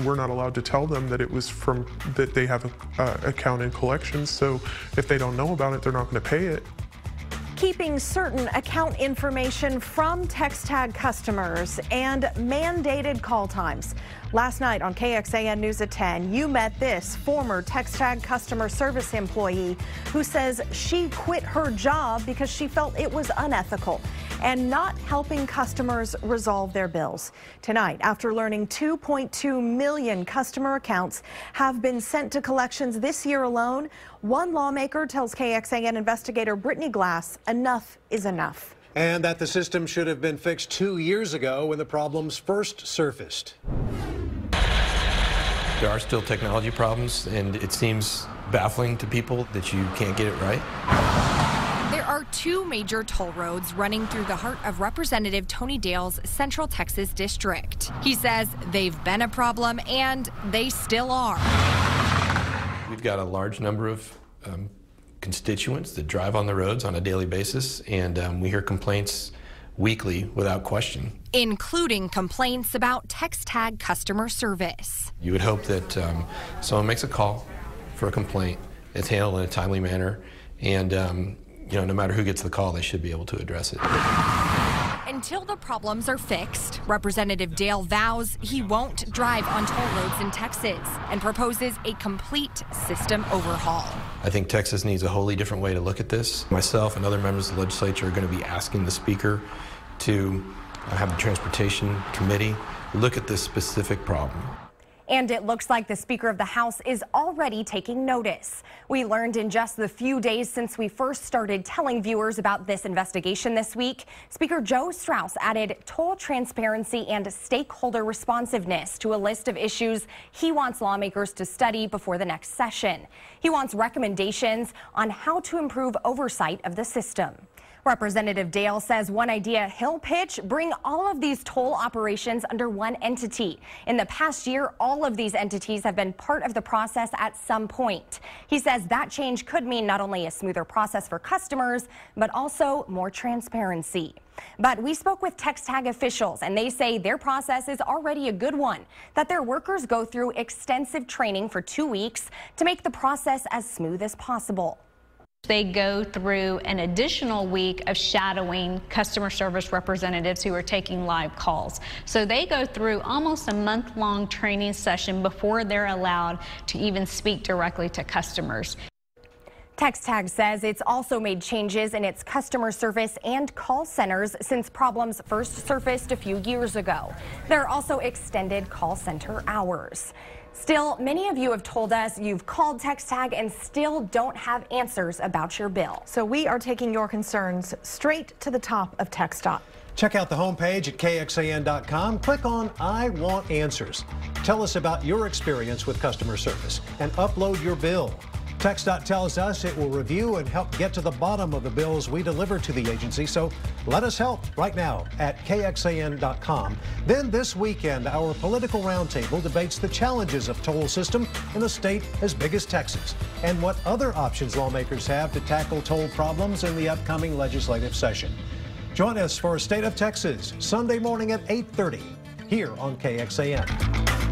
we're not allowed to tell them that it was from, that they have an account in collections. So if they don't know about it, they're not going to pay it. Keeping certain account information from TxTag customers and mandated call times. Last night on KXAN News at 10, you met this former TxTag customer service employee who says she quit her job because she felt it was unethical and not helping customers resolve their bills. Tonight, after learning 2.2 million customer accounts have been sent to collections this year alone, one lawmaker tells KXAN investigator Brittany Glass enough is enough. And that the system should have been fixed 2 years ago when the problems first surfaced. There are still technology problems, and it seems baffling to people that you can't get it right. There are two major toll roads running through the heart of Representative Tony Dale's Central Texas district. He says they've been a problem, and they still are. We've got a large number of constituents that drive on the roads on a daily basis, and we hear complaints weekly without question. Including complaints about TxTag customer service. You would hope that someone makes a call for a complaint, it's handled in a timely manner, and you know, no matter who gets the call, they should be able to address it. Until the problems are fixed, Representative Dale vows he won't drive on toll roads in Texas and proposes a complete system overhaul. I think Texas needs a wholly different way to look at this. Myself and other members of the legislature are going to be asking the Speaker to have the Transportation Committee look at this specific problem. And it looks like the Speaker of the House is already taking notice. We learned in just the few days since we first started telling viewers about this investigation this week, Speaker Joe Straus added toll transparency and stakeholder responsiveness to a list of issues he wants lawmakers to study before the next session. He wants recommendations on how to improve oversight of the system. Representative Dale says one idea he'll pitch: bring all of these toll operations under one entity. In the past year, all of these entities have been part of the process at some point. He says that change could mean not only a smoother process for customers, but also more transparency. But we spoke with TxTag officials, and they say their process is already a good one, that their workers go through extensive training for 2 weeks to make the process as smooth as possible. They go through an additional week of shadowing customer service representatives who are taking live calls. So they go through almost a month-long training session before they're allowed to even speak directly to customers. TxTag says it's also made changes in its customer service and call centers since problems first surfaced a few years ago. There are also extended call center hours. Still, many of you have told us you've called TxTag and still don't have answers about your bill. So we are taking your concerns straight to the top of TxDOT. Check out the homepage at KXAN.com. Click on I Want Answers. Tell us about your experience with customer service and upload your bill. TxDOT tells us it will review and help get to the bottom of the bills we deliver to the agency, so let us help right now at KXAN.com. Then this weekend, our political roundtable debates the challenges of toll system in a state as big as Texas and what other options lawmakers have to tackle toll problems in the upcoming legislative session. Join us for State of Texas, Sunday morning at 8:30 here on KXAN.